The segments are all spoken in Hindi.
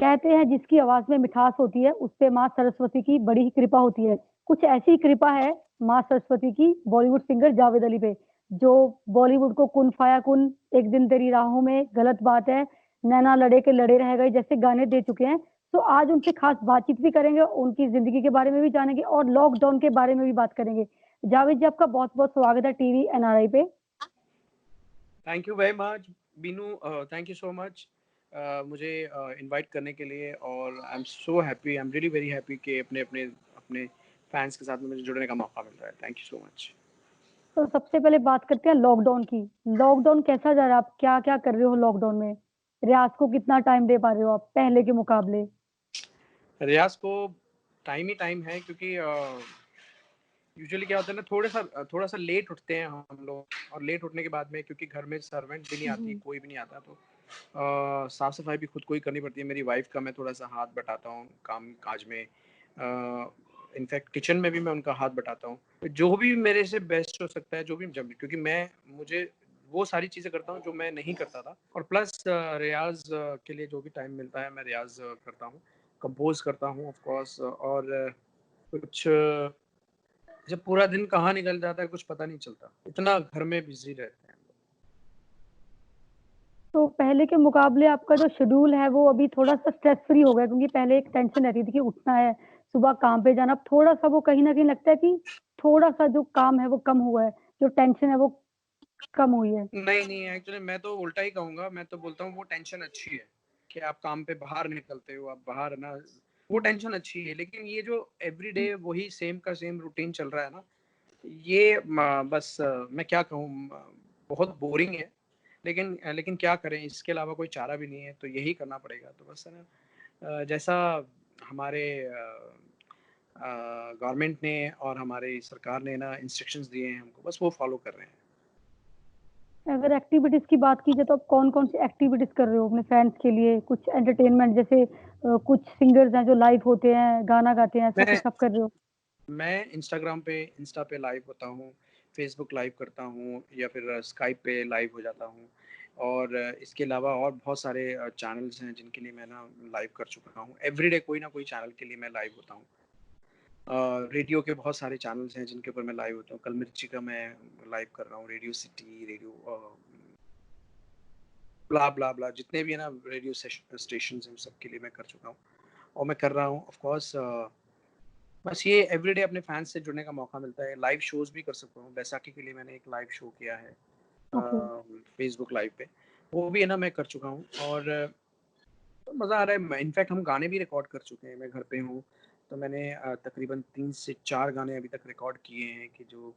कहते हैं जिसकी आवाज़ में मिठास होती है, उस पे माँ सरस्वती की बड़ी ही कृपा होती है। कुछ ऐसी कृपा है माँ सरस्वती की बॉलीवुड सिंगर जावेद अली पे, जो बॉलीवुड को कुन फाया कुन, एक दिन तेरी राहों में, गलत बात है, नैना लड़े के लड़े रह गए जैसे गाने दे चुके हैं। तो आज उनसे खास बातचीत भी करेंगे, उनकी ज़िंदगी के बारे में भी जानेंगे और लॉकडाउन के बारे में भी बात करेंगे। जावेद जी, आपका बहुत-बहुत स्वागत है टीवी एनआरआई पे। Thank you very much Binu, thank you so much मुझे इनवाइट करने के लिए। और I am so happy, I am really very happy कि अपने अपने अपने फैंस के साथ में मुझे जुड़ने का मौका मिल रहा है। Thank you so much. तो सबसे पहले बात करते हैं लॉकडाउन की। लॉकडाउन कैसा जा रहा है? आप क्या-क्या कर रहे हो लॉकडाउन में? रियाज़ को कितना टाइम दे पा रहे हो आप पहले के मुकाबले? रियाज को टाइम ही टाइम है, क्योंकि यूजुअली क्या होता है ना, थोड़ा सा लेट उठते हैं हम लोग, और लेट उठने के बाद में क्योंकि घर में सर्वेंट भी नहीं आती, जी। कोई भी नहीं आता, तो साफ सफाई भी खुद को ही करनी पड़ती है। मेरी वाइफ का मैं थोड़ा सा हाथ बटाता हूँ काम काज में, इनफैक्ट किचन में भी मैं उनका हाथ बटाता हूँ। जो भी मेरे से बेस्ट हो सकता है, जो भी जब भी, क्योंकि मुझे वो सारी चीज़ें करता हूँ जो मैं नहीं करता था। और प्लस रियाज के लिए जो भी टाइम मिलता है मैं रियाज करता हूँ, कंपोज करता हूँ ऑफ कोर्स। और कुछ जब पूरा दिन कहाँ निकल जाता है कुछ पता नहीं चलता, इतना घर में बिजी रहते हैं। तो पहले के मुकाबले आपका जो शेड्यूल है वो अभी थोड़ा-सा स्ट्रेस फ्री हो गया, क्योंकि पहले एक टेंशन रहती थी कि उठना है, सुबह काम पे जाना। अब थोड़ा-सा वो कहीं न कहीं लगता है कि थोड़ा-सा जो काम है वो कम हुआ है, जो टेंशन है वो कम हुई है। नहीं नहीं, एक्चुअली मैं तो उल्टा ही कहूंगा। मैं तो बोलता हूँ वो टेंशन अच्छी है कि आप काम पे बाहर निकलते हो, आप बाहर ना, वो टेंशन अच्छी है। लेकिन ये जो एवरीडे वही सेम का सेम रूटीन चल रहा है ना, ये बस मैं क्या कहूँ, बहुत बोरिंग है। लेकिन क्या करें, इसके अलावा कोई चारा भी नहीं है, तो यही करना पड़ेगा। तो बस है ना, जैसा हमारे गवर्नमेंट ने और हमारी सरकार ने ना इंस्ट्रक्शंस दिए हैं हमको, बस वो फॉलो कर रहे हैं। अगर एक्टिविटीज़ की बात की जाए तो आप कौन-कौन सी एक्टिविटीज़ कर रहे हो अपने फैन्स के लिए? कुछ एंटरटेनमेंट जैसे कुछ सिंगर्स हैं जो लाइव होते हैं, गाना गाते हैं, ऐसा मैं कुछ आप कर रहे हो? मैं इंस्टा पे लाइव होता हूँ, फेसबुक लाइव करता हूँ, या फिर स्काइप पे लाइव हो जाता हूँ। और इसके अलावा और बहुत सारे चैनल्स हैं जिनके लिए मैं ना लाइव कर चुका हूँ। एवरीडे कोई ना कोई चैनल के लिए मैं लाइव होता हूँ। रेडियो के बहुत सारे चैनल्स हैं जिनके ऊपर मैं लाइव होता हूँ। कल मिर्ची का मैं लाइव कर रहा हूँ, रेडियो सिटी, रेडियो ब्ला ब्ला ब्ला, जितने भी है ना रेडियो स्टेशन हैं, सब के लिए मैं कर चुका हूँ और मैं कर रहा हूँ ऑफ कोर्स। बस ये एवरीडे अपने फैंस से जुड़ने का मौका मिलता है। लाइव शोज भी कर सकता हूँ। बैसाखी के लिए मैंने एक लाइव शो किया है ओके। फेसबुक लाइव पे, वो भी है ना मैं कर चुका हूँ। और मज़ा आ रहा है। इनफैक्ट हम गाने भी रिकॉर्ड कर चुके हैं। मैं घर पे हूँ तो मैंने तकरीबन 3 से 4 गाने अभी तक रिकॉर्ड किए हैं, कि जो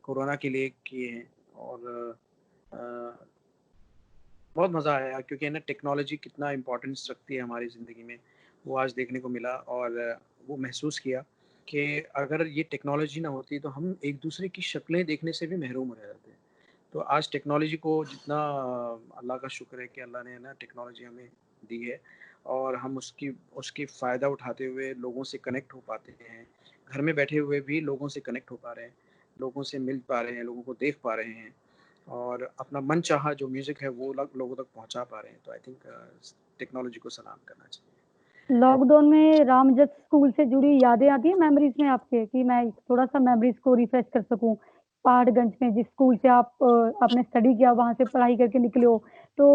कोरोना के लिए किए हैं। और अ, बहुत मज़ा आया, क्योंकि है ना टेक्नोलॉजी कितना इम्पोर्टेंस रखती है हमारी ज़िंदगी में, वो आज देखने को मिला। और वो महसूस किया कि अगर ये टेक्नोलॉजी ना होती तो हम एक दूसरे की शक्लें देखने से भी महरूम रह जाते। तो आज टेक्नोलॉजी को जितना अल्लाह का शुक्र है कि अल्लाह ने है ना टेक्नोलॉजी हमें दी है, और हम उसकी उसकी फ़ायदा उठाते हुए लोगों से कनेक्ट हो पाते हैं। घर में बैठे हुए भी लोगों से कनेक्ट हो पा रहे हैं, लोगों से मिल पा रहे हैं, लोगों को देख पा रहे हैं, और अपना मनचाहा जो म्यूज़िक है वो लोगों तक पहुँचा पा रहे हैं। तो आई थिंक टेक्नोलॉजी को सलाम करना चाहिए। लॉकडाउन में रामजस स्कूल से जुड़ी यादें आती हैं मेमोरीज़ में आपके कि मैं थोड़ा-सा मेमोरीज़ को रिफ्रेश कर सकूँ? पहाड़गंज में जिस स्कूल से आपने स्टडी किया, वहाँ से पढ़ाई करके निकले हो, तो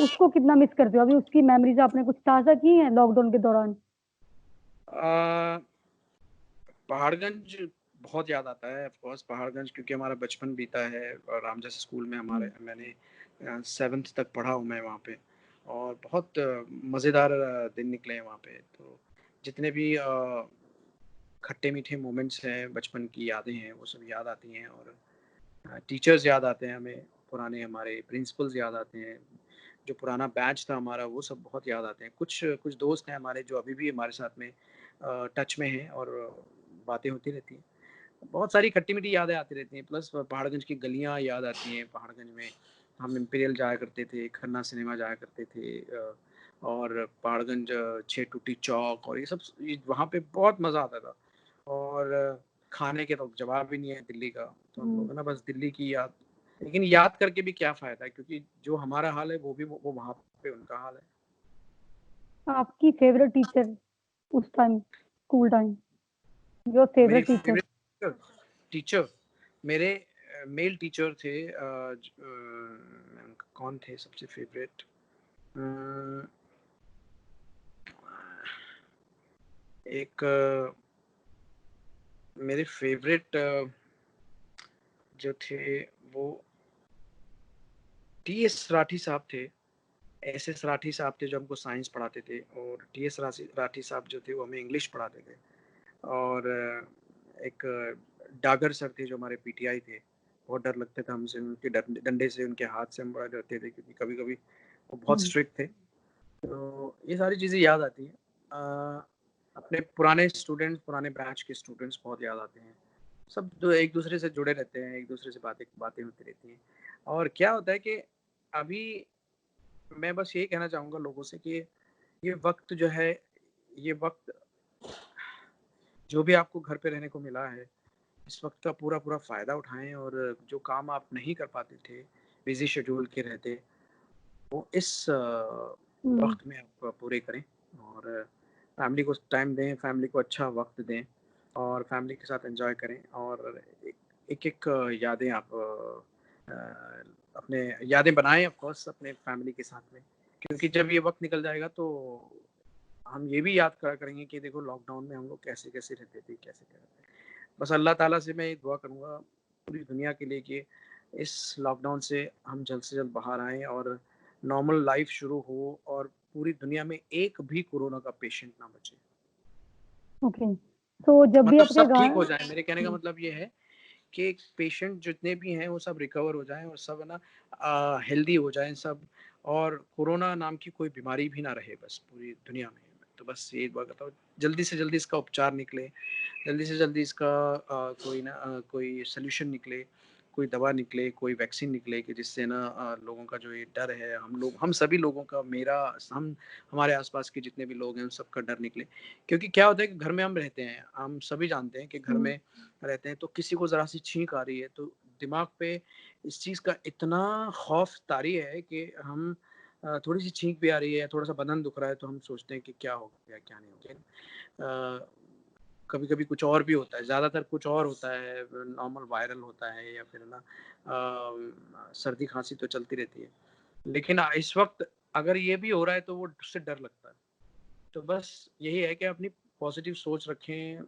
उसको कितना मिस करते हो? अभी उसकी मेमोरीज़ आपने कुछ ताज़ा की हैं लॉकडाउन के दौरान? अ, पहाड़गंज बहुत याद आता है ऑफ कोर्स। पहाड़गंज क्योंकि हमारा बचपन बीता है, और रामजस स्कूल में हुँ। हमारे मैंने 7th तक पढ़ा हूँ मैं वहाँ पे। और बहुत मज़ेदार दिन निकले हैं वहाँ पे। तो जितने भी खट्टे मीठे मोमेंट्स हैं, बचपन की यादें हैं, वो सब याद आती हैं। और टीचर्स याद आते हैं हमें, पुराने हमारे प्रिंसिपल्स याद आते हैं, जो पुराना बैच था हमारा वो सब बहुत याद आते हैं। कुछ कुछ दोस्त हैं हमारे जो अभी भी हमारे साथ में टच में हैं, और बातें होती रहती हैं। बहुत सारी खट्टी-मीठी यादें आती रहती हैं। प्लस पहाड़गंज की गलियाँ याद आती हैं। पहाड़गंज में हम इम्पीरियल जाया करते थे, खन्ना सिनेमा जाया करते थे, और पहाड़गंज छः टूटी चौक, और ये वहाँ पे बहुत मज़ा आता था। और खाने के तो जवाब ही नहीं है दिल्ली का। तो हम लोग हुँ। है ना बस दिल्ली की याद, लेकिन याद करके भी क्या फ़ायदा है, क्योंकि जो हमारा हाल है वो भी वो वहाँ पे उनका हाल है। आपकी फेवरेट टीचर उस टाइम, स्कूल टाइम, योर मेरी फेवरेट टीचर? फेवरेट टीचर मेरे मेल टीचर थे। कौन थे सबसे फेवरेट? एक मेरे फेवरेट जो थे वो टी.एस. राठी साहब थे। एस.एस. राठी साहब थे जो हमको साइंस पढ़ाते थे, और टी.एस. राठी साहब जो थे वो हमें इंग्लिश पढ़ाते थे। और एक डागर सर थे जो हमारे पीटीआई थे। बहुत डर लगता था हमसे, उनके डंडे से, उनके हाथ से हम बड़ा डरते थे, क्योंकि कभी-कभी वो बहुत स्ट्रिक्ट थे। तो ये सारी चीज़ें याद आती हैं। अपने पुराने स्टूडेंट्स, पुराने बैच के स्टूडेंट्स बहुत याद आते हैं। सब जो एक दूसरे से जुड़े रहते हैं, एक दूसरे से बातें बातें होती रहती हैं। और क्या होता है कि अभी मैं बस यही कहना चाहूँगा लोगों से कि ये वक़्त जो है, ये वक़्त जो भी आपको घर पे रहने को मिला है, इस वक़्त का पूरा-पूरा फ़ायदा उठाएँ, और जो काम आप नहीं कर पाते थे, बिज़ी शेड्यूल के रहते, वो इस हुँ, वक़्त में आप पूरे करें, और फैमिली को टाइम दें, फैमिली को अच्छा वक़्त दें, और फैमिली के साथ एन्जॉय करें, और एक-एक यादें आप अपने यादें बनाएँ ऑफ़ कोर्स अपने फैमिली के साथ में। क्योंकि जब ये वक़्त निकल जाएगा तो हम ये भी याद करा करेंगे कि देखो लॉकडाउन में हम लोग कैसे-कैसे रहते थे, कैसे क्या रहते थे। बस अल्लाह ताला से मैं ये दुआ करूँगा पूरी दुनिया के लिए कि इस लॉकडाउन से हम जल्द से जल्द बाहर आएँ, और नॉर्मल लाइफ़ शुरू हो, और पूरी दुनिया में एक भी कोरोना का पेशेंट ना बचे। ओके। तो जब भी मतलब आपके सब ठीक हो जाए, मेरे कहने का हुँ, मतलब ये है कि पेशेंट जितने भी हैं वो सब रिकवर हो जाएँ, और सब है ना हेल्दी हो जाएँ सब, और कोरोना नाम की कोई बीमारी भी ना रहे बस पूरी दुनिया में। तो बस यही दुआ करता हूँ, जल्दी से जल्दी इसका उपचार निकले, जल्दी से जल्दी इसका कोई सॉल्यूशन निकले, कोई दवा निकले, कोई वैक्सीन निकले, कि जिससे ना लोगों का जो ये डर है, हम सभी लोगों का, हम हमारे आस-पास के जितने भी लोग हैं उन सबका डर निकले। क्योंकि क्या होता है कि घर में हम रहते हैं, हम सभी जानते हैं कि घर हुँ, में रहते हैं, तो किसी को ज़रा-सी छींक आ रही है तो दिमाग पे इस चीज़ का इतना खौफ तारी है कि हम थोड़ी-सी छींक भी आ रही है, थोड़ा-सा बदन दुख रहा है, तो हम सोचते हैं कि क्या हो गया, क्या नहीं हो गया। कभी-कभी कुछ और भी होता है, ज़्यादातर कुछ और होता है, नॉर्मल वायरल होता है, या फिर ना सर्दी-खाँसी तो चलती रहती है। लेकिन इस वक़्त अगर ये भी हो रहा है तो वो उससे डर लगता है। तो बस यही है कि अपनी पॉज़िटिव सोच रखें,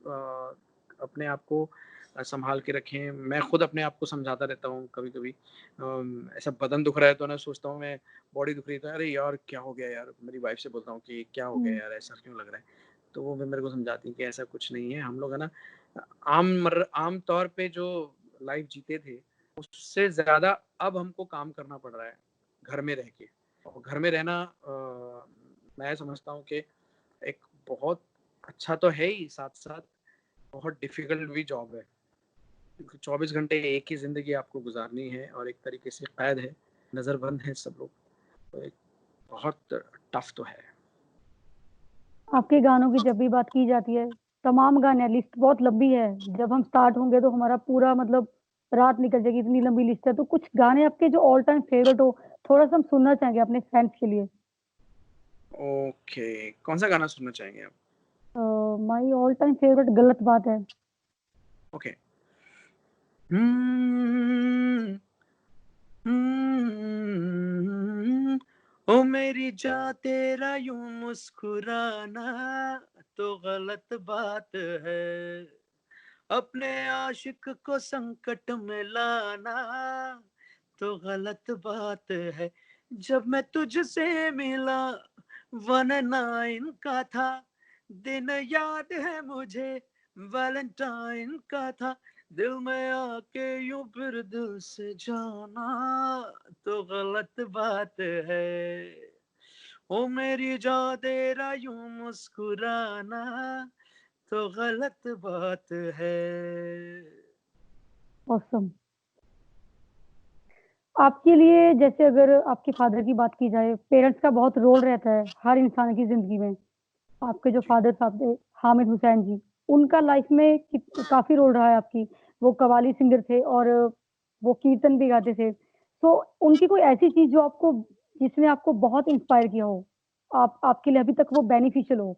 अपने आप को सँभाल के रखें। मैं खुद अपने आप को समझाता रहता हूँ कभी-कभी। ऐसा बदन दुख रहा है तो ना सोचता हूँ मैं, बॉडी दुख रही है तो अरे यार क्या हो गया यार? मेरी वाइफ़ से बोलता हूँ कि क्या हो गया हुँ, यार? ऐसा क्यों लग रहा है? तो वो फिर मेरे को समझाती हैं कि ऐसा कुछ नहीं है। हम लोग है ना आम तौर पे जो लाइफ़ जीते थे, उससे ज़्यादा अब हमको काम करना पड़ रहा है, घर में रह के। और घर में रहना मैं समझता हूँ कि एक बहुत अच्छा तो है ही, साथ-साथ बहुत डिफ़िकल्ट भी जॉब है। क्योंकि 24 घंटे एक ही ज़िंदगी आपको गुज़ारनी है, और एक तरीके से कैद है, नज़रबंद हैं सब लोग। तो एक बहुत टफ़ तो है। आपके गानों की जब भी बात की जाती है, तमाम गाने लिस्ट बहुत लंबी है। जब हम स्टार्ट होंगे तो हमारा पूरा मतलब रात निकल जाएगी, इतनी लंबी लिस्ट है। तो कुछ गाने आपके जो ऑल टाइम फेवरेट हो, थोड़ा-सा हम सुनना चाहेंगे अपने फैन्स के लिए। ओके, कौन-सा गाना सुनना चाहेंगे आप? माय ऑल टाइम फेवरेट गलत बात है। ओके। हम्म, हम्म, ओ मेरी जान तेरा यूं मुस्कुराना तो गलत बात है। अपने आशिक को संकट में लाना तो गलत बात है। जब मैं तुझसे मिला 19 का था, दिन याद है मुझे वैलेंटाइन का था। दिल में आके यूं फिर दिल से जाना तो गलत बात है। ओ मेरी जान तेरा यूं मुस्कुराना तो गलत बात है। ऑसम। आपके लिए जैसे अगर आपके फादर की बात की जाए, पेरेंट्स का बहुत रोल रहता है हर इंसान की ज़िंदगी में। आपके जो जी। फादर साहब थे, हामिद हुसैन जी, उनका लाइफ़ में काफ़ी रोल रहा है आपकी। वो कव्वाली सिंगर थे और वो कीर्तन भी गाते थे। तो उनकी कोई ऐसी चीज़ जो आपको जिसने आपको बहुत इंस्पायर किया हो? आप आपके लिए अभी तक वो बेनिफिशियल हो?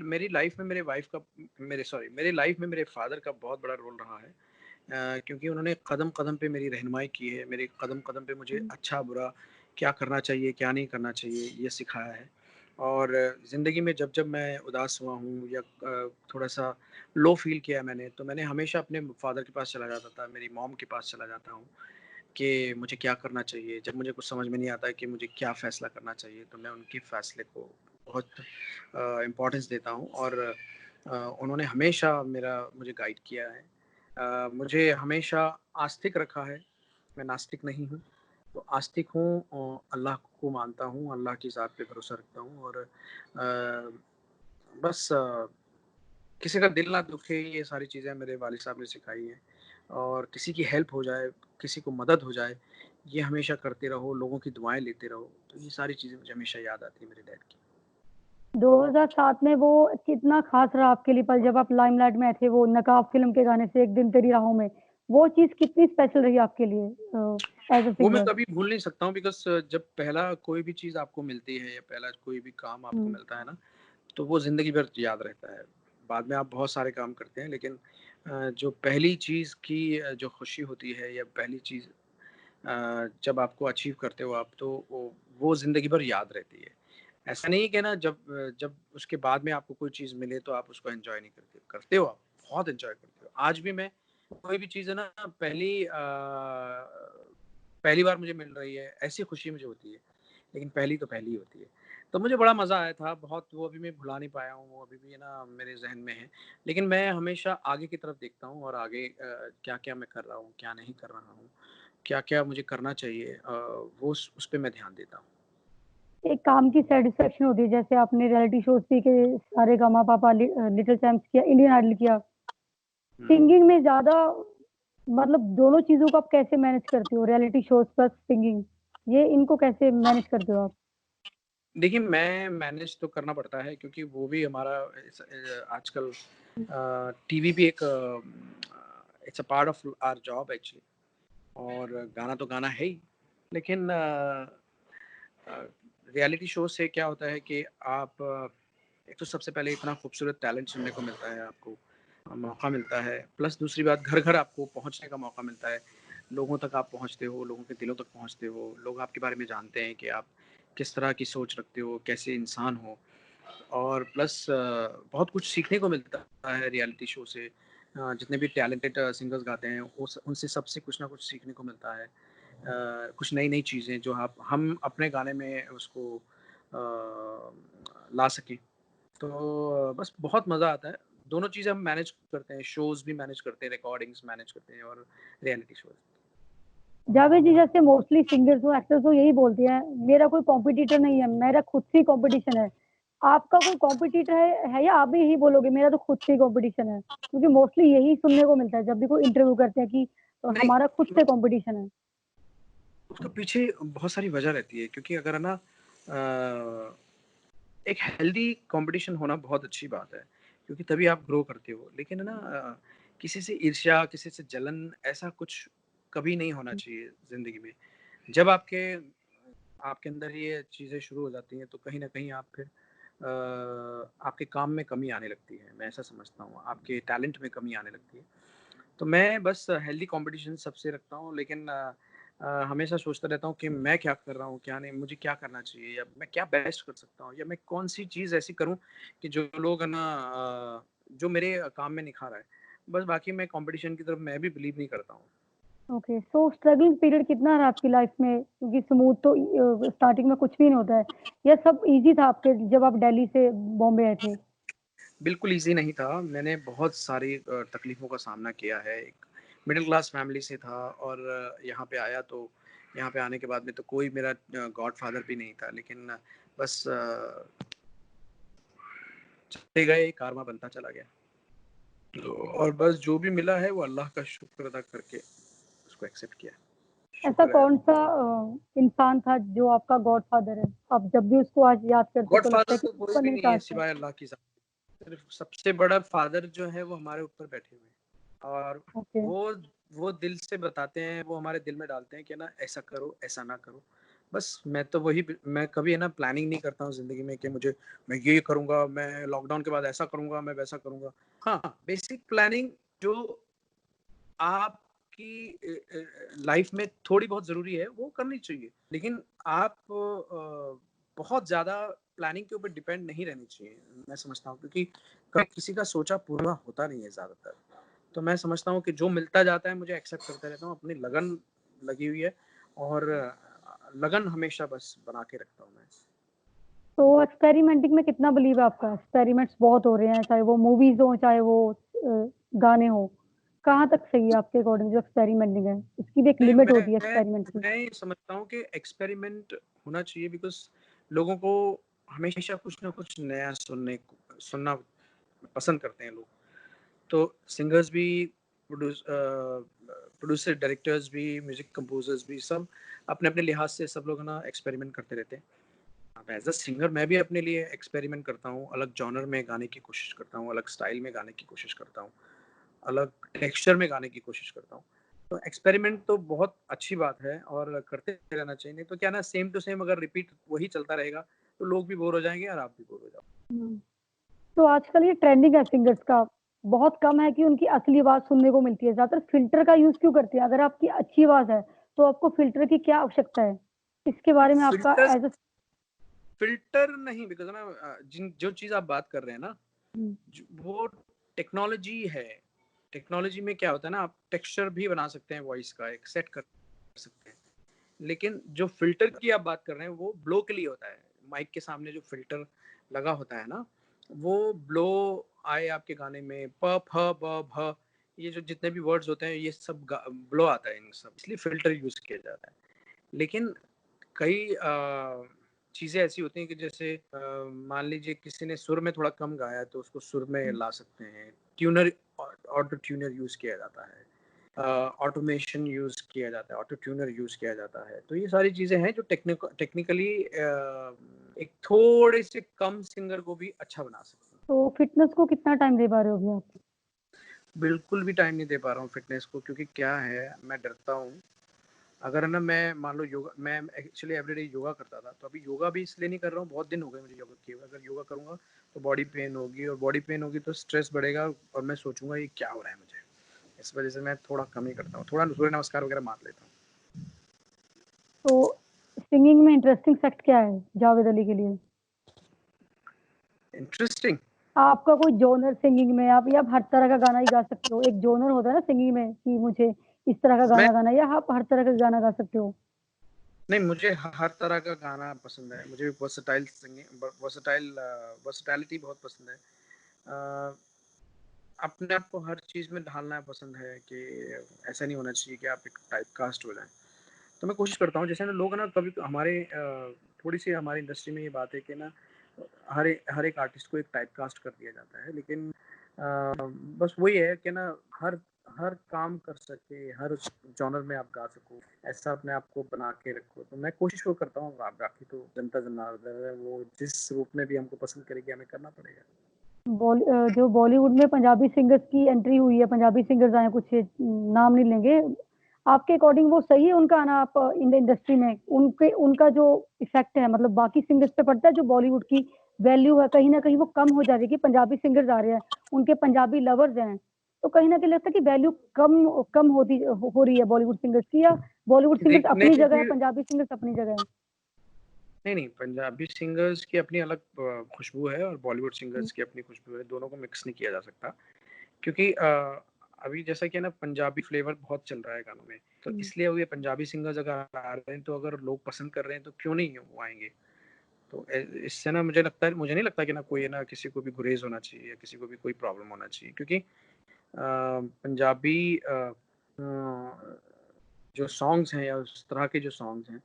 मेरी लाइफ में मेरे लाइफ में मेरे फादर का बहुत बड़ा रोल रहा है। क्योंकि उन्होंने कदम-कदम पे मेरी रहनुमाई की है, मेरे कदम-कदम पे मुझे हुँ। अच्छा-बुरा क्या करना चाहिए, क्या नहीं करना चाहिए, ये सिखाया है। और ज़िंदगी में जब-जब मैं उदास हुआ हूँ या थोड़ा-सा लो फ़ील किया है मैंने, तो मैंने हमेशा अपने फ़ादर के पास चला जाता था, मेरी मॉम के पास चला जाता हूँ कि मुझे क्या करना चाहिए। जब मुझे कुछ समझ में नहीं आता है कि मुझे क्या फ़ैसला करना चाहिए, तो मैं उनके फ़ैसले को बहुत इम्पोर्टेंस देता हूँ और उन्होंने हमेशा मेरा मुझे गाइड किया है। मुझे हमेशा आस्तिक रखा है, मैं नास्तिक नहीं हूँ। तो आस्तिक हूँ अल्लाह को मानता हूँ, अल्लाह की ज़ात पे भरोसा रखता हूँ और बस किसी का दिल ना दुखे ये सारी चीज़ें मेरे वालिद साहब ने सिखाई हैं और किसी की हेल्प हो जाए, किसी को मदद हो जाए, ये हमेशा करते रहो, लोगों की दुआएँ लेते रहो। तो ये सारी चीज़ें मुझे हमेशा याद आती है मेरे डैड की। 2007 में वो कितना ख़ास रहा आपके लिए पल जब आप लाइमलाइट में आए थे, वो नकाब फ़िल्म के गाने से एक दिन तेरी राहों में, वो चीज़ कितनी स्पेशल रही आपके लिए एज़ अ वो मैं सिंगर? कभी भूल नहीं सकता हूँ बिकॉज़ जब पहला कोई भी चीज़ आपको मिलती है या पहला कोई भी काम आपको हुँ। मिलता है ना, तो वो ज़िंदगी भर याद रहता है। बाद में आप बहुत सारे काम करते हैं लेकिन जो पहली चीज़ की जो खुशी होती है या पहली चीज़ जब आपको अचीव करते हो आप तो वो ज़िंदगी भर याद रहती है। ऐसा नहीं है कि ना जब उसके बाद में आपको कोई चीज़ मिले तो आप उसको एन्जॉय नहीं करते। करते हो आप, बहुत एन्जॉय करते हो। आज भी मैं कोई भी चीज़ है ना पहली बार मुझे मिल रही है, ऐसी खुशी मुझे होती है। लेकिन पहली तो पहली ही होती है। तो मुझे बड़ा मज़ा आया था, बहुत वो अभी मैं भुला नहीं पाया हूँ, वो अभी भी है ना मेरे ज़हन में है। लेकिन मैं हमेशा आगे की तरफ देखता हूँ और आगे क्या-क्या मैं कर रहा हूँ, क्या नहीं कर रहा हूँ, क्या-क्या मुझे करना चाहिए वो उस पे मैं ध्यान देता हूँ। एक काम की सैटिस्फैक्शन होती है, जैसे आपने रियलिटी शोज़ भी के सारेगामापा, लिटिल चैम्प्स किया, इंडियन आइडल किया। हुँ। सिंगिंग में ज़्यादा मतलब दोनों चीज़ों को आप कैसे मैनेज करते हो? रियलिटी शोज़ प्लस सिंगिंग, ये इनको कैसे मैनेज करते हो आप? देखिए, मैं मैनेज तो करना पड़ता है क्योंकि वो भी हमारा आजकल टीवी भी एक it's a part of our job actually और गाना तो गाना है ही। लेकिन रियलिटी शो से क्या होता है कि आप एक तो सबसे पहले इतना खूबसूरत टैलेंट सुनने को मिलता है आपको, मौका मिलता है, प्लस दूसरी बात घर-घर आपको पहुँचने का मौका मिलता है। लोगों तक आप पहुँचते हो, लोगों के दिलों तक पहुँचते हो, लोग आपके बारे में जानते हैं कि आप किस तरह की सोच रखते हो, कैसे इंसान हो और प्लस बहुत कुछ सीखने को मिलता है रियलिटी शो से। जितने भी टैलेंटेड सिंगर्स गाते हैं, उस उनसे सबसे कुछ ना कुछ सीखने को मिलता है। कुछ नई-नई चीज़ें जो आप हम अपने गाने में उसको ला सकें। तो बस बहुत मज़ा आता है। दोनों चीज़ें हम मैनेज करते हैं, शोज़ भी मैनेज करते हैं, रिकॉर्डिंग्स मैनेज करते हैं और रियलिटी शोज़। जावेद जी जैसे मोस्टली सिंगर्स हो, एक्टर्स हो यही बोलते हैं, मेरा कोई कॉम्पिटिटर नहीं है, मेरा खुद से ही कॉम्पिटिशन है। आपका कोई कॉम्पिटिटर है या आप भी यही बोलोगे मेरा तो खुद से ही कॉम्पिटिशन है? क्योंकि मोस्टली यही सुनने को मिलता है जब भी कोई इंटरव्यू करते हैं कि नहीं, हमारा खुद से कॉम्पिटिशन है। उसके पीछे बहुत सारी वजह रहती है क्योंकि अगर है ना एक हेल्दी कंपटीशन होना बहुत अच्छी बात है क्योंकि तभी आप ग्रो करते हो। लेकिन है ना किसी से ईर्ष्या, किसी से जलन ऐसा कुछ कभी नहीं होना चाहिए ज़िंदगी में। जब आपके आपके अंदर ये चीज़ें शुरू हो जाती हैं तो कहीं न कहीं आप फिर आपके काम में कमी आने लगती है, मैं ऐसा समझता हूँ। आपके टैलेंट में कमी आने लगती है। तो मैं बस हेल्दी कंपटीशन सबसे रखता हूँ लेकिन हमेशा सोचता रहता हूँ कि मैं क्या कर रहा हूँ, क्या नहीं, मुझे क्या करना चाहिए या मैं क्या बेस्ट कर सकता हूँ या मैं कौन-सी चीज़ ऐसी करूँ कि जो लोग है ना जो मेरे काम में निखार आए। बस बाकी मैं कंपटीशन की तरफ मैं भी बिलीव नहीं करता हूँ। ओके, सो स्ट्रगलिंग पीरियड कितना रहा आपकी लाइफ में? क्योंकि स्मूथ तो स्टार्टिंग में कुछ भी नहीं होता है। या सब ईज़ी था आपके जब आप दिल्ली से बॉम्बे आए थे? बिल्कुल ईज़ी नहीं था, मैंने बहुत सारी तकलीफ़ों का सामना किया है। एक मिडल क्लास फैमिली से था और यहाँ पे आया तो यहाँ पे आने के बाद में तो कोई मेरा गॉडफ़ादर भी नहीं था लेकिन बस चलते गए, कारमा बनता चला गया। तो और बस जो भी मिला है वो अल्लाह का शुक्र अदा करके उसको एक्सेप्ट किया। ऐसा शुक्र है अल्लाह। कौन-सा इंसान था जो आपका गॉडफ़ादर है? आप जब भी उसको आज याद करते हो तो लगता गॉडफ़ादर है कि तो कोई ऊपर भी नहीं नहीं है काश है। सिवाय अल्लाह की ज़ात। सिर्फ़ सबसे बड़ा फ़ादर जो है वो हमारे ऊपर बैठे हुए हैं और ओके, वो वो दिल से बताते हैं, वो हमारे दिल में डालते हैं कि ना ऐसा करो, ऐसा ना करो। बस मैं कभी है ना प्लानिंग नहीं करता हूँ ज़िंदगी में कि मैं ये करूँगा, मैं लॉकडाउन के बाद ऐसा करूँगा, मैं वैसा करूँगा। हाँ, बेसिक प्लानिंग जो आपकी लाइफ में थोड़ी बहुत ज़रूरी है, वो करनी चाहिए। लेकिन आप बहुत ज़्यादा प्लानिंग के ऊपर डिपेंड नहीं रहनी चाहिए, मैं समझता हूँ, क्योंकि कभी किसी का सोचा पूरा होता नहीं है ज़्यादातर। तो मैं समझता हूँ कि जो मिलता जाता है मुझे एक्सेप्ट करते रहता हूँ, अपनी लगन लगी हुई है और लगन हमेशा बस बना के रखता हूँ मैं। तो एक्सपेरिमेंटिंग में कितना बिलीव है आपका? एक्सपेरिमेंट्स बहुत हो रहे हैं, चाहे वो मूवीज़ हों, चाहे वो गाने हों। कहाँ तक सही है आपके अकॉर्डिंग जो एक्सपेरिमेंटिंग है? उसकी भी एक नहीं, लिमिट होती है एक्सपेरिमेंट की। मैं ये समझता हूँ कि एक्सपेरिमेंट होना चाहिए, बिकॉज़ लोगों को हमेशा कुछ ना कुछ नया सुनना पसंद करते हैं लोग। तो सिंगर्स भी, प्रोड्यूसर, डायरेक्टर्स भी, म्यूज़िक कंपोज़र्स भी, सब अपने-अपने लिहाज से सब लोग है ना एक्सपेरिमेंट करते रहते हैं। अब एज़ अ सिंगर मैं भी अपने लिए एक्सपेरिमेंट करता हूँ, अलग जॉनर में गाने की कोशिश करता हूँ, अलग स्टाइल में गाने की कोशिश करता हूँ, अलग टेक्सचर में गाने की कोशिश करता हूँ। तो एक्सपेरिमेंट तो बहुत अच्छी बात है और करते रहना चाहिए, नहीं तो क्या है ना, सेम टू सेम अगर रिपीट वही चलता रहेगा, तो लोग भी बोर हो जाएँगे और आप भी बोर हो जाओगे। हुँ। तो आजकल ये ट्रेंडिंग है सिंगर्स का, बहुत कम है कि उनकी असली आवाज़ सुनने को मिलती है, ज़्यादातर फ़िल्टर का यूज़ क्यों करते हैं? अगर आपकी अच्छी आवाज़ है, तो आपको फ़िल्टर की क्या आवश्यकता है? इसके बारे में आपका फ़िल्टर्स एज़ अ फ़िल्टर नहीं, बिकॉज़ ना जिन जो चीज़ आप बात कर रहे हैं ना, हुँ, वो टेक्नोलॉजी है। टेक्नोलॉजी में क्या होता है ना, आप टेक्सचर भी बना सकते हैं वॉइस का, एक सेट कर सकते हैं। लेकिन जो फ़िल्टर की आप बात कर रहे हैं, वो ब्लो के लिए होता है। माइक के सामने जो फ़िल्टर लगा होता है ना, वो ब्लो आए आपके गाने में, प, फ, ब, भ, ये जो जितने भी वर्ड्स होते हैं, ये सब ब्लो आता है इन सब, इसलिए फ़िल्टर यूज़ किया जाता है। लेकिन कई चीज़ें ऐसी होती हैं कि जैसे मान लीजिए किसी ने सुर में थोड़ा कम गाया, तो उसको सुर में हुँ। ला सकते हैं। ट्यूनर, ऑटो ट्यूनर यूज़ किया जाता है। ऑटोमेशन यूज़ किया जाता है, ऑटो ट्यूनर यूज़ किया जाता है। तो ये सारी चीज़ें हैं जो टेक्निकली एक थोड़े से कम सिंगर को भी अच्छा बना सकती हैं। तो फ़िटनेस को कितना टाइम दे पा रहे हो अभी आप? बिल्कुल भी टाइम नहीं दे पा रहा हूँ फ़िटनेस को, क्योंकि क्या है, मैं डरता हूँ। अगर है ना, मैं मान लो योगा, मैं एक्चुअली एवरीडे योगा करता था, तो अभी योगा भी इसलिए नहीं कर रहा हूँ, बहुत दिन हो गए मुझे योगा किए हुए। अगर योगा करूँगा तो बॉडी पेन होगी, और बॉडी पेन होगी तो स्ट्रेस बढ़ेगा, और मैं सोचूँगा ये क्या हो रहा है मुझे। इस वज़ह से मैं थोड़ा कम ही करता हूँ, थोड़ा सूर्य नमस्कार वगैरह मार लेता हूँ। तो सिंगिंग में इंटरेस्टिंग फैक्ट क्या है जावेद अली के लिए? इंटरेस्टिंग। आपका कोई जॉनर सिंगिंग में आप हर तरह का गाना ही गा सकते हो। एक जॉनर होता है ना सिंगिंग में कि मुझे इस तरह का मैं गाना गाना है या आप हर तरह का गाना गा सकते हो। नहीं, मुझे हर तरह का गाना पसंद है। मुझे वर्सेटाइल सिंगिंग, वर्सेटैलिटी बहुत पसंद है। अ, अपने आप को हर चीज़ में ढालना पसंद है, कि ऐसा नहीं होना चाहिए कि आप एक टाइपकास्ट हो जाएँ। तो मैं कोशिश करता हूँ, जैसे ना लोग ना कभी हमारे थोड़ी-सी हमारी इंडस्ट्री में ये बात है कि ना, हर एक आर्टिस्ट को एक टाइपकास्ट कर दिया जाता है। लेकिन बस वही है कि ना, हर हर काम कर सके, हर जॉनर में आप गा सको, ऐसा अपने आप को बना के रखो। तो मैं कोशिश वो करता हूँ, बाकी तो जनता जनार्दन है, वो जिस रूप में भी हमको पसंद करेगी, हमें करना पड़ेगा। जो बॉलीवुड में पंजाबी सिंगर्स की एंट्री हुई है, पंजाबी सिंगर्स आए हैं कुछ नाम नहीं लेंगे। आपके अकॉर्डिंग वो सही है उनका आना आप इन द इंडस्ट्री में? उनके उनका जो इफ़ेक्ट है मतलब बाकी सिंगर्स पे पड़ता है जो बॉलीवुड की वैल्यू है कहीं न कहीं वो कम हो जा रही है कि पंजाबी सिंगर्स आ रहे हैं, उनके पंजाबी लवर्स हैं। तो कहीं न कहीं लगता है कि वैल्यू कम हो रही है बॉलीवुड सिंगर्स की या बॉलीवुड सिंगर्स नहीं अपनी जगह है, देखिए, पंजाबी सिंगर्स अपनी जगह है? नहीं, पंजाबी सिंगर्स की अपनी अलग खुशबू है, और बॉलीवुड हुँ, सिंगर्स की अपनी खुशबू है, दोनों को मिक्स नहीं किया जा सकता। क्योंकि अभी जैसा कि है ना, पंजाबी फ्लेवर बहुत चल रहा है गानों में, तो हुँ। इसलिए अब ये पंजाबी सिंगर्स अगर आ रहे हैं, तो अगर लोग पसंद कर रहे हैं, तो क्यों नहीं वो आएँगे? तो इससे ना मुझे नहीं लगता कि ना कोई है ना, किसी को भी गुरेज़ होना चाहिए, या किसी को भी कोई प्रॉब्लम होना चाहिए, क्योंकि पंजाबी जो सॉन्ग्स हैं, या उस तरह के जो सॉन्ग्स हैं,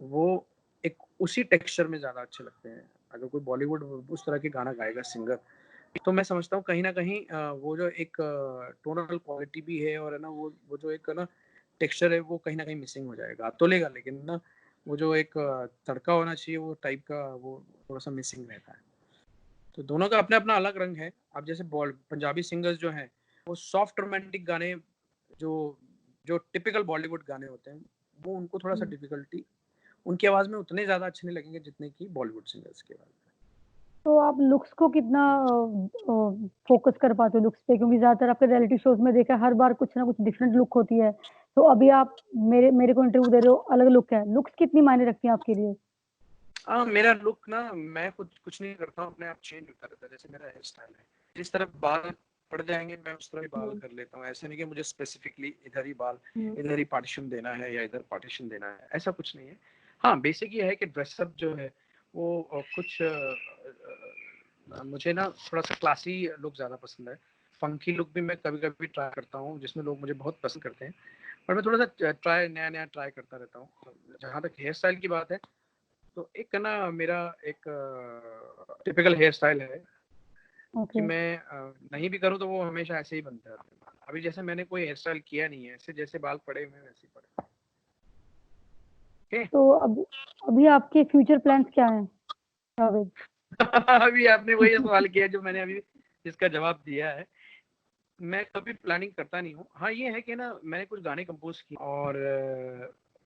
वो एक उसी टेक्सचर में ज़्यादा अच्छे लगते हैं। अगर कोई बॉलीवुड उस तरह के गाना गाएगा सिंगर, तो मैं समझता हूँ कहीं न कहीं वो जो एक टोनल क्वालिटी भी है, और है ना, वो जो एक ना टेक्सचर है, वो कहीं न कहीं मिसिंग हो जाएगा। तो लेगा, लेकिन ना वो जो एक तड़का होना चाहिए, वो टाइप का वो थोड़ा-सा मिसिंग रहता है। तो दोनों का अपना-अपना अलग रंग है। अब जैसे पंजाबी सिंगर्स जो हैं, वो सॉफ्ट रोमांटिक गाने, जो जो टिपिकल बॉलीवुड गाने होते हैं, वो उनको थोड़ा-सा हुँ। डिफ़िकल्टी उनकी आवाज़ में उतने ज़्यादा अच्छे नहीं लगेंगे जितने कि बॉलीवुड सिंगर्स की आवाज़ में। तो आप लुक्स को कितना फ़ोकस कर पाते हो लुक्स पे? क्योंकि ज़्यादातर आपके रियलिटी शोज़ में देखा है हर बार कुछ ना कुछ डिफरेंट लुक होती है। तो अभी आप मेरे मेरे को इंटरव्यू दे रहे हो, अलग लुक है। लुक्स कितनी मायने रखती हैं आपके लिए? मेरा लुक ना मैं खुद कुछ नहीं करता हूँ, अपने आप चेंज होता रहता है। जैसे मेरा हेयर स्टाइल है, जिस तरह बाल पड़ जाएँगे मैं उस तरह ही बाल हुँ, कर लेता हूँ। ऐसा नहीं कि मुझे स्पेसिफिकली इधर ही बाल, हुँ, इधर ही पार्टिशन देना है या इधर पार्टिशन देना है, ऐसा कुछ नहीं है। हाँ, बेसिक ये है कि ड्रेसअप जो है वो कुछ मुझे ना थोड़ा-सा क्लासी लुक ज़्यादा पसंद है। फंकी लुक भी मैं कभी-कभी ट्राई करता हूँ, जिसमें लोग मुझे बहुत पसंद करते हैं। पर मैं थोड़ा-सा ट्राई नया-नया ट्राई करता रहता हूँ। जहाँ तक हेयर स्टाइल की बात है, तो एक ना मेरा एक टिपिकल हेयर स्टाइल है कि ओके। मैं नहीं भी करूँ तो वो हमेशा ऐसे ही बनते रहते हैं बाल। अभी जैसे मैंने कोई हेयर स्टाइल किया नहीं है, ऐसे जैसे बाल पड़े हुए हैं वैसे ही पड़े हैं। ओके? तो अभी आपके फ्यूचर प्लान्स क्या हैं, जावेद? अभी आपने वही सवाल किया जो मैंने अभी जिसका जवाब दिया है। मैं कभी प्लानिंग करता नहीं हूँ। हाँ, ये है कि ना मैंने कुछ गाने कंपोज़ किए और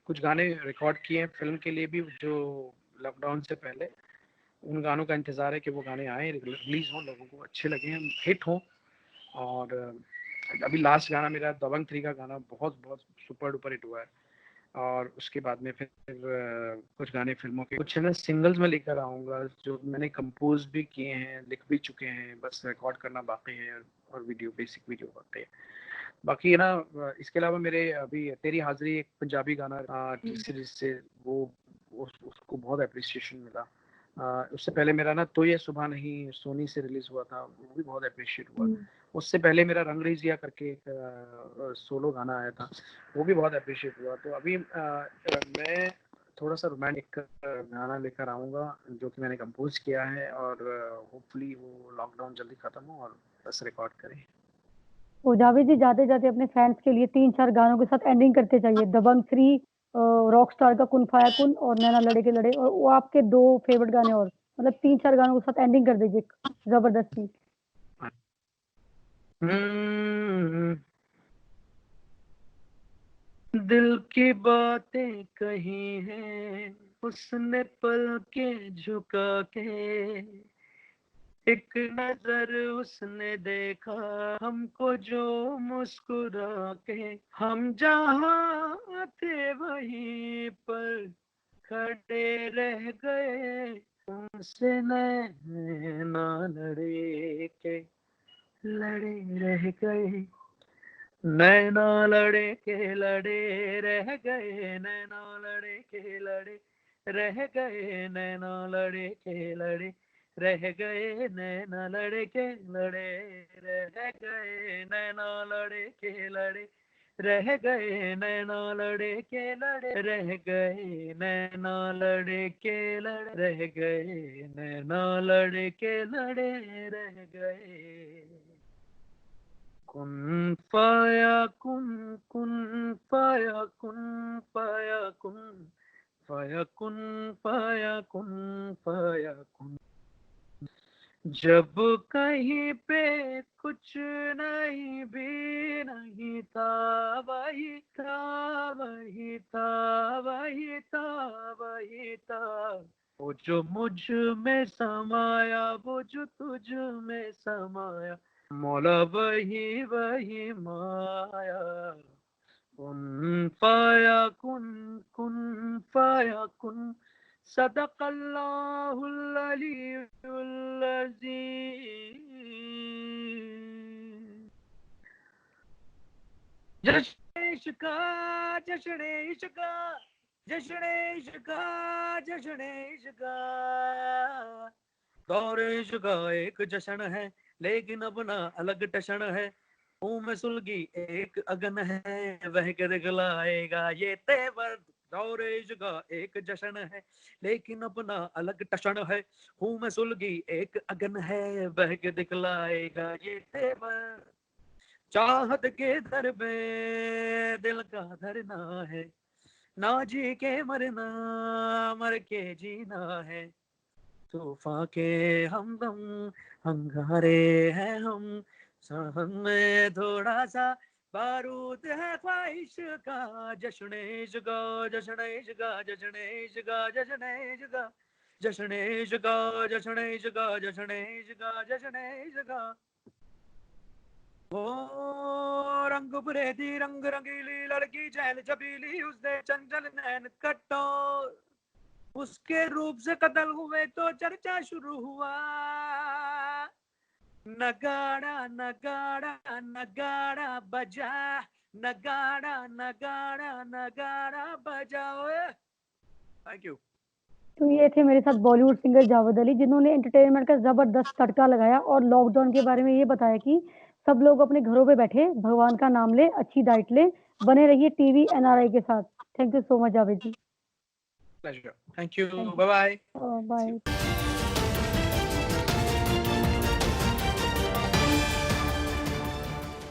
कुछ गाने रिकॉर्ड किए हैं फ़िल्म के लिए भी जो लॉकडाउन से पहले। उन गानों का इंतज़ार है कि वो गाने आएँ, रिलीज़ हों, लोगों को अच्छे लगें, हिट हों। और अभी लास्ट गाना मेरा दबंग 3 का गाना बहुत-बहुत सुपर डुपर हिट हुआ है। और उसके बाद में फिर कुछ गाने फ़िल्मों के कुछ है ना सिंगल्स मैं लेकर आऊँगा जो मैंने कंपोज़ भी किए हैं, लिख भी चुके हैं, बस रिकॉर्ड करना बाकी है और वीडियो बेसिक वीडियो बाकी है। बाकी है ना इसके अलावा मेरे अभी तेरी हाज़िरी एक पंजाबी गाना हुँ, जिससे वो उसको बहुत एप्रिसिएशन मिला। उससे पहले मेरा ना तो ये सुबह नहीं सोनी से रिलीज़ हुआ था, वो भी बहुत एप्रिशिएट हुआ। हुँ। उससे पहले मेरा रंग रेज़िया करके एक सोलो गाना आया था, वो भी बहुत एप्रिशिएट हुआ। तो अभी मैं थोड़ा-सा रोमांटिक गाना लेकर आऊँगा जो कि मैंने कंपोज़ किया है और होपफुली वो लॉकडाउन जल्दी खत्म हो और बस रिकॉर्ड करें। तो जावेद जी जाते-जाते अपने फैन्स के लिए 3-4 गानों के साथ एंडिंग करते जाइए। दबंग 3 रॉकस्टार का कुन फाया कुन और नैना लड़े के लड़े और वो आपके 2 फेवरेट गाने और मतलब 3-4 गानों के साथ एंडिंग कर दीजिए ज़बरदस्ती। हुँ, दिल की बातें कही हैं उसने पलकें झुका के, एक नजर उसने देखा हमको जो मुस्कुरा के, हम जहाँ थे वहीं पर खड़े रह गए, उनसे नैना लड़े के लड़े रह गए, नैना लड़े के लड़े रह गए, नैना लड़े के लड़े रह गए, नैना लड़े के लड़े रह गए, नैना लड़े के लड़े रह गए, नैना लड़े के लड़े रह गए, नैना लड़े के लड़े रह गए, नैना लड़े के लड़े रह गए, नैना लड़े के लड़े रह गए। कुन फाया कुन फाया कुन फाया कुन फाया कुन फाया कुन फाया कुन। जब कहीं पे कुछ नहीं भी नहीं था, वही था वही था वही था वही था, वो जो मुझ में समाया वो जो तुझ में समाया, मौला वही वही माया। कुन फाया कुन फाया कुन, सदक़ल्लाहुल अलीयुल अज़ीम। जश्न इश्क़ जश्न इश्क़ जश्न इश्क़ जश्न इश्क़, दौर इश्क़ एक जश्न है लेकिन अपना अलग टशन है, मुंह में सुलगी एक अगन है वह के दिखलाएगा ये तेवर। दौर इश्क़ एक जश्न है लेकिन अपना अलग टशन है, मुंह में सुलगी एक अगन है वह के दिखलाएगा ये तेवर। चाहत के दर पे दिल का धरना है, ना जी के मरना मर के जीना है, तूफान के हमदम अंगारे हैं हम, सावन में थोड़ा सा बारूद है ख्वाहिश का, जश्न इश्क, जश्न इश्क, जश्न इश्क, जश्न इश्क, जश्न इश्क, जश्न इश्क, जश्न इश्क, जश्न इश्क। ओ रंग बुरेदी रंग रंगीली लड़की चैन छबीली, उसने चंचल नैन कटोर, उसके रूप से कत्ल हुए तो चर्चा शुरू हुआ। नगाड़ा नगाड़ा नगाड़ा बजा, नगाड़ा नगाड़ा नगाड़ा बजाओ। Thank you. तो ये थे मेरे साथ बॉलीवुड सिंगर जावेद अली, जिन्होंने एंटरटेनमेंट का जबरदस्त तड़का लगाया और लॉकडाउन के बारे में ये बताया कि सब लोग अपने घरों पे बैठे भगवान का नाम ले, अच्छी डाइट ले, बने रहिए टीवी एनआरआई के साथ। Thank you so much Javed ji. Pleasure. Thank you. Thank bye bye. You. Bye.